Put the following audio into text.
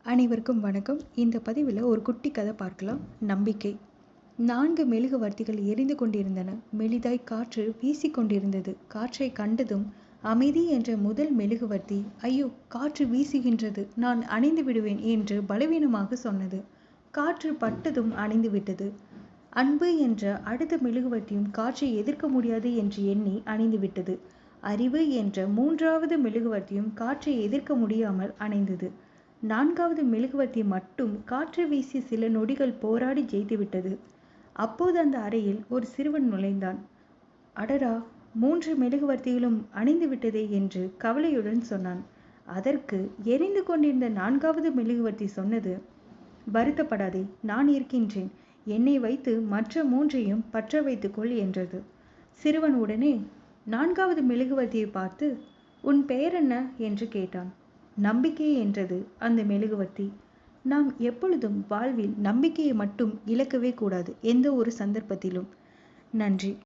அனைவருக்கும் வணக்கம். இந்த பதிவில் ஒரு குட்டி கதை பார்க்கலாம். நம்பிக்கை. 4 மெழுகுவர்த்திகள் எரிந்து கொண்டிருந்தன. மெலிதாய் காற்று வீசிக்கொண்டிருந்தது. காற்றை கண்டதும் அமைதி என்ற முதல் மெழுகுவர்த்தி, ஐயோ, காற்று வீசுகின்றது, நான் அணைந்து விடுவேன் என்று பலவீனமாக சொன்னது. காற்று பட்டதும் அணைந்து விட்டது. அன்பு என்ற அடுத்த மெழுகுவர்த்தியும் காற்றை எதிர்க்க முடியாது என்று எண்ணி அணைந்து விட்டது. அறிவு என்ற 3வது மெழுகுவர்த்தியும் காற்றை எதிர்க்க முடியாமல் அணைந்தது. 4வது மெழுகுவர்த்தி மட்டும் காற்று வீசி சில நொடிகள் போராடி ஜெயித்துவிட்டது. அப்போது அந்த அறையில் ஒரு சிறுவன் நுழைந்தான். அடடா, 3 மெழுகுவர்த்திகளும் அணைந்து விட்டதே என்று கவலையுடன் சொன்னான். அதற்கு எரிந்து கொண்டிருந்த 4வது மெழுகுவர்த்தி சொன்னது, வருத்தப்படாதே, நான் இருக்கின்றேன், என்னை வைத்து மற்ற 3ஐயும் பற்ற வைத்துக்கொள் என்றது. சிறுவன் உடனே 4வது மெழுகுவர்த்தியை பார்த்து, உன் பெயர் என்ன என்று கேட்டான். நம்பிக்கை என்றது அந்த மெழுகுவர்த்தி. நாம் எப்பொழுதும் வாழ்வில் நம்பிக்கையை மட்டும் இழக்கவே கூடாது, எந்த ஒரு சந்தர்ப்பத்திலும். நன்றி.